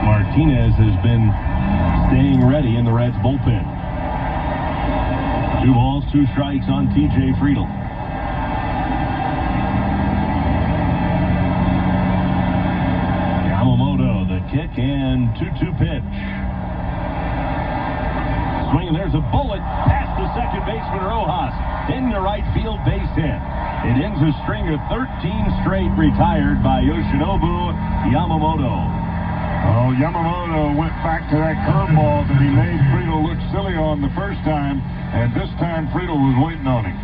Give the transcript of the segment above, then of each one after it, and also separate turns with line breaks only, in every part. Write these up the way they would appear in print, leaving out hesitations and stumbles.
Martinez has been staying ready in the Reds bullpen. 2 balls, 2 strikes on TJ Friedl. Yamamoto, the kick, and 2-2 pitch. Swing, and there's a bullet past the second baseman Rojas. Into right field, base hit. It ends a string of 13 straight retired by Yoshinobu Yamamoto.
Oh, Yamamoto went back to that curveball that he made Friedl look silly on the first time, and this time Friedl was waiting on him.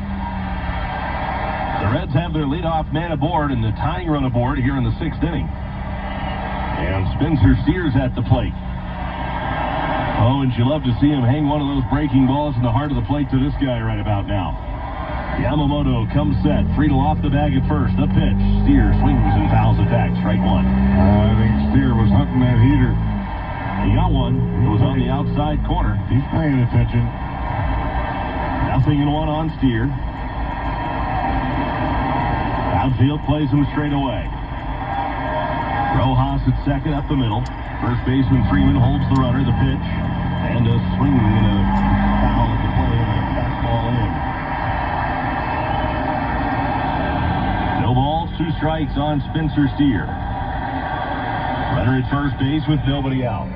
The Reds have their leadoff man aboard and the tying run aboard here in the 6th inning. And Spencer Steers at the plate. Oh, and you love to see him hang one of those breaking balls in the heart of the plate to this guy right about now. Yamamoto comes set. Friedl off the bag at first. The pitch. Steer swings and fouls it back. Strike 1.
I think Steer was hunting that heater.
He got one. It was on the outside corner.
He's paying attention.
0-1 on Steer. Outfield plays him straight away. Rojas at second up the middle. First baseman Freeman holds the runner. The pitch. And a swing and a foul at the plate and a fastball in. 2 balls, 2 strikes on Spencer Steer. Runner at first base with nobody out.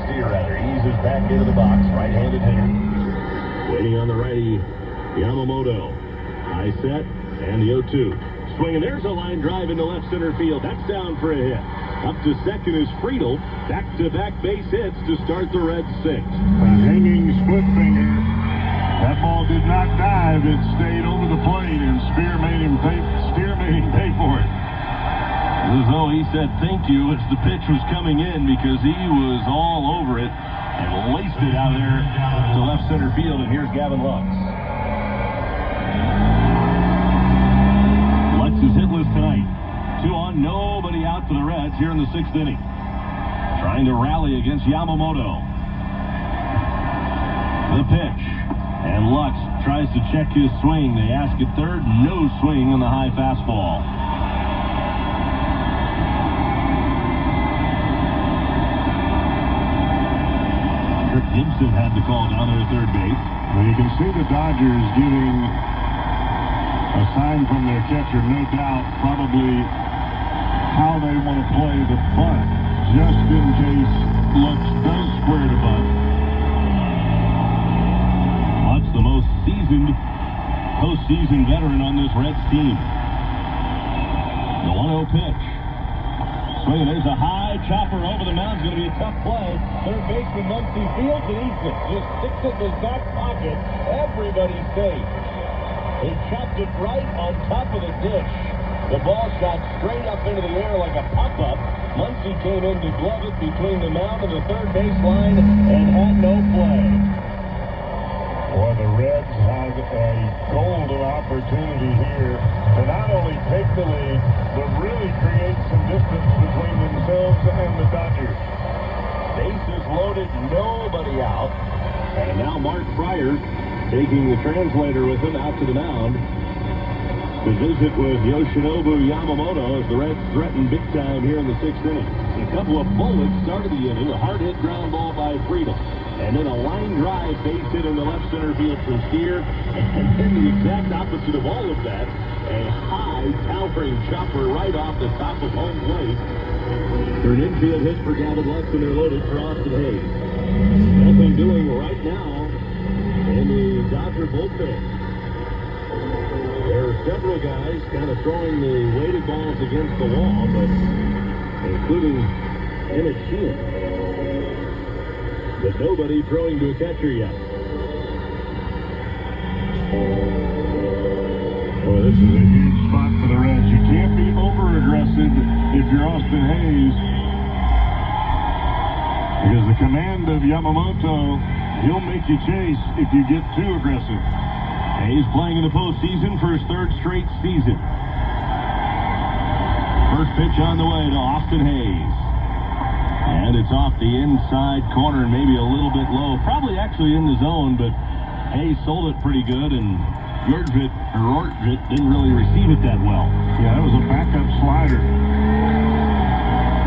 Steer eases back into the box. Right-handed hitter. Waiting on the righty, Yamamoto. High set, and the 0-2. Swing, and there's a line drive into left center field. That's down for a hit. Up to second is Friedl. Back-to-back base hits to start the Reds 6th.
A hanging split finger. That ball did not dive. It stayed over the plate, and Steer made him pay for it.
As though he said thank you as the pitch was coming in, because he was all over it and laced it out of there to left center field. And here's Gavin Lux. Lux is hitless tonight. 2 on, nobody out for the Reds here in the 6th inning. Trying to rally against Yamamoto. The pitch. And Lux tries to check his swing. They ask at third. No swing on the high fastball. Gibson had the call down there at third base.
Well, you can see the Dodgers giving a sign from their catcher, no doubt, probably how they want to play the bunt, just in case Lux does square the bunt.
Lux, the most seasoned postseason veteran on this Reds team. The 1-0 pitch. Swing, there's a high chopper over the mound. It's going to be a tough play. Third baseman Muncy fields and eats it. Just sticks it in his back pocket. Everybody's safe. He chopped it right on top of the dish. The ball shot straight up into the air like a pop-up. Muncy came in to glove it between the mound and the third baseline and had no play.
Boy, the Reds have a golden opportunity here to not only take the lead, but really create some distance between themselves and the Dodgers.
Bases loaded, nobody out. And now Mark Fryer taking the translator with him out to the mound to visit with Yoshinobu Yamamoto as the Reds threaten big time here in the 6th inning. A couple of bullets started the inning, a hard hit ground ball by Friedl. And then a line drive base hit in the left center field from Steer. And then the exact opposite of all of that, a high towering chopper right off the top of home plate. For an infield hit for Gavin Lux, and they're loaded for Austin Hayes. Nothing doing right now in the Dodger bullpen. There are several guys kind of throwing the weighted balls against the wall, but including Emmett Sheehan. But nobody throwing to a catcher yet.
Boy, this is a huge spot for the Reds. You can't be over-aggressive if you're Austin Hayes, because the command of Yamamoto, he'll make you chase if you get too aggressive.
Hayes playing in the postseason for his 3rd straight season. First pitch on the way to Austin Hayes. And it's off the inside corner and maybe a little bit low. Probably actually in the zone, but Hayes sold it pretty good, and Ortvit didn't really receive it that well.
Yeah, that was a backup slider.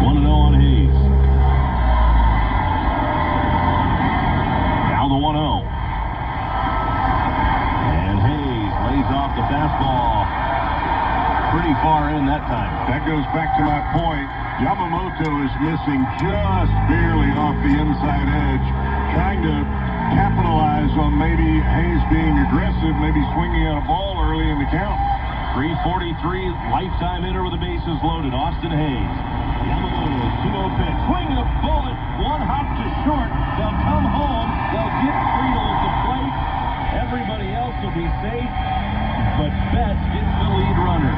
1-0 on Hayes. Now the 1-0. And Hayes lays off the fastball pretty far in that time.
That goes back to my point. Yamamoto is missing just barely off the inside edge, trying to capitalize on maybe Hayes being aggressive, maybe swinging out a ball early in the count.
343, lifetime hitter with the bases loaded, Austin Hayes. Yamamoto's 2-0 pitch. Swing a bullet, one hop to short. They'll come home. They'll get Friedl at the plate. Everybody else will be safe, but Betts gets the lead runner.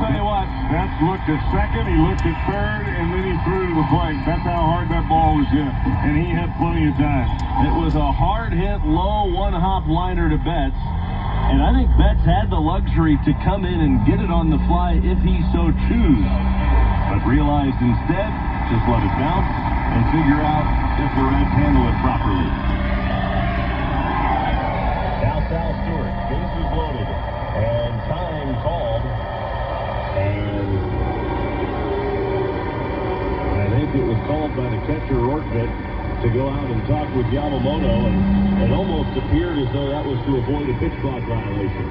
Tell you what,
Betts looked at second, he looked at third, and then he threw to the plate. That's how hard that ball was hit, and he had plenty of time.
it was a hard hit, low one-hop liner to Betts. And I think Betts had the luxury to come in and get it on the fly if he so choose. But realized instead, just let it bounce and figure out if the Reds handle it properly. Now Sal Stewart, bases loaded, and time called. And I think it was called by the catcher, Ortvit, to go out and talk with Yamamoto, and it almost appeared as though that was to avoid a pitch clock violation.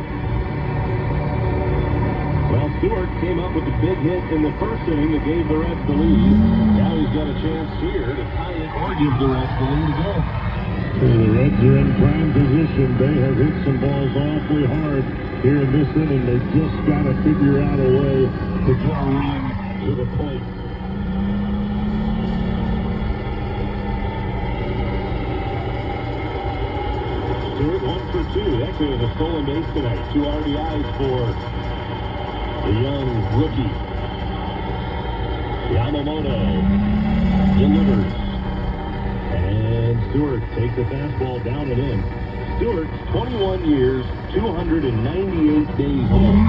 Well, Stewart came up with a big hit in the first inning that gave the Reds the lead. Now he's got a chance here to tie it or give the Reds the lead again.
The Reds are in prime position. They have hit some balls awfully hard here in this inning. They just got to figure out a way to get a run to the plate.
Stewart 1 for 2. Actually, with a stolen base tonight. 2 RBIs for the young rookie. Yamamoto delivers. And Stewart takes a fastball down and in. Stewart's 21 years, 298 days old.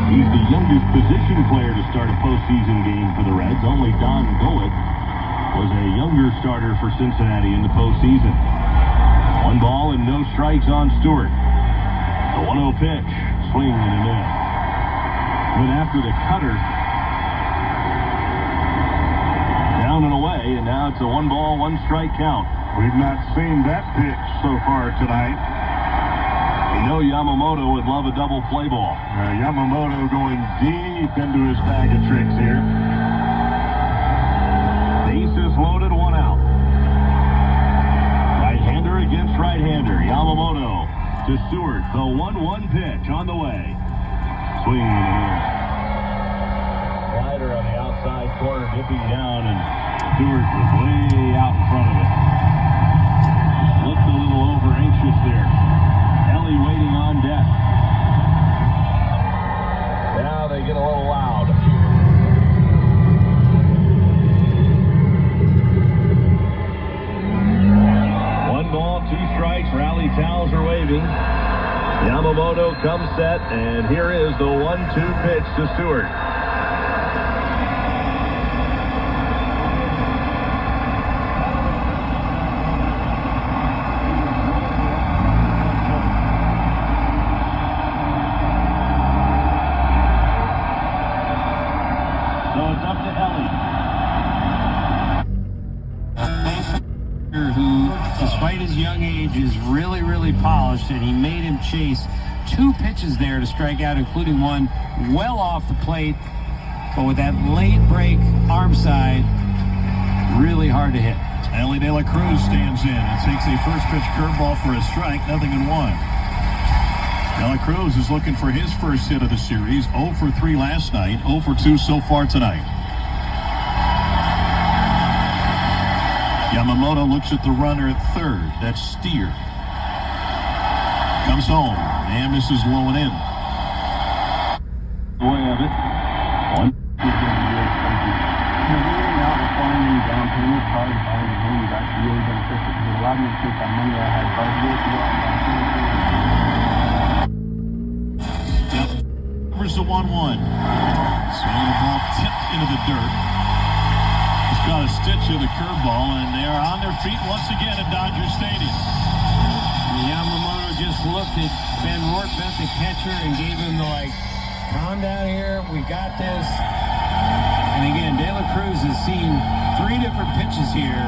He's the youngest position player to start a postseason game for the Reds. Only Don Gullett was a younger starter for Cincinnati in the postseason. 1 ball and no strikes on Stewart. The 1-0 pitch, swing and a miss. Went after the cutter. Down and away, and now it's a 1 ball, 1 strike count.
We've not seen that pitch so far tonight.
You know Yamamoto would love a double play ball.
Yamamoto going deep into his bag of tricks here.
Bases loaded, 1 out. Right-hander against right-hander. Yamamoto to Stewart. The 1-1 pitch on the way. Swing and a miss. Slider on the outside corner, dipping down, and Stewart was way out in front of it. Looked a little over anxious there. Ellie waiting on deck. Now they get a little loud. One ball, 2 strikes. Rally towels are waving. Yamamoto comes set, and here is the 1-2 pitch to Stewart.
Despite his young age, is really polished, and he made him chase 2 pitches there to strike out, including one well off the plate. But with that late break arm side, really hard to hit.
Ellie De La Cruz stands in and takes a first pitch curveball for a strike, 0-1. De La Cruz is looking for his first hit of the series. 0 for 3 last night, 0 for 2 so far tonight. Yamamoto looks at the runner at third. That's Steer. Comes home, and this is low and in.
Way of it. 1.
Out and finding down payment, probably buying a home is actually really beneficial because it allowed me to take that money I had budgeted to go out and buy
Yep. Here's the 1-1. Swinging the ball tipped into the dirt. He's got a stitch of the curveball, and they are on their feet once again at Dodger Stadium.
looked at Ben Rortvedt, the catcher, and gave him the, calm down here, we got this. And again, De La Cruz has seen 3 different pitches here,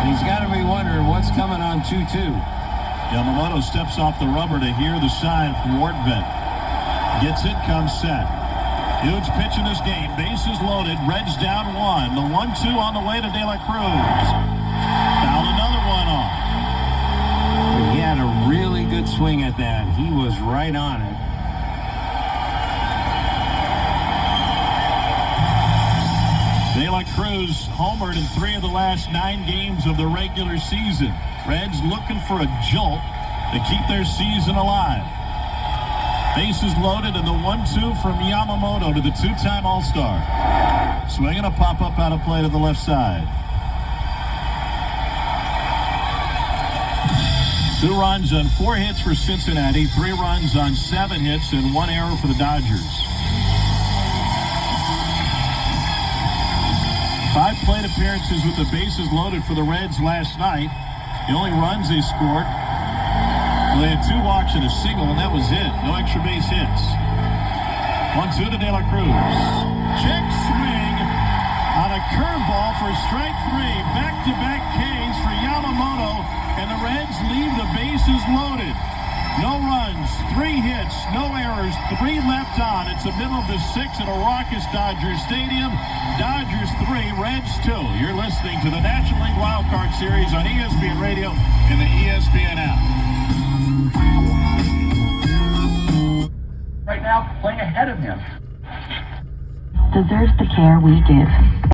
and he's got to be wondering what's coming on 2-2.
Yamamoto steps off the rubber to hear the sign from Rortvedt. Gets it, comes set. Huge pitch in this game. Bases loaded. Reds down 1. The 1-2 on the way to De La Cruz. Fouled another one off.
He had a really good swing at that. He was right on it.
De La Cruz homered in 3 of the last 9 games of the regular season. Reds looking for a jolt to keep their season alive. Bases loaded, and the 1-2 from Yamamoto to the 2-time All-Star. Swinging a pop-up out of play to the left side. 2 runs on 4 hits for Cincinnati, 3 runs on 7 hits, and 1 error for the Dodgers. 5 plate appearances with the bases loaded for the Reds last night. The only runs they scored, they had 2 walks and a single, and that was it. No extra base hits. 1-2 to De La Cruz. Check swing on a curveball for strike 3. Back-to-back Ks for Yamamoto, and the Reds leave the bases loaded. No runs, 3 hits, no errors, 3 left on. It's the middle of the 6th at a raucous Dodgers Stadium. Dodgers 3, Reds 2. You're listening to the National League Wildcard Series on ESPN Radio and the ESPN app.
Right now, playing ahead of him.
Deserves the care we give.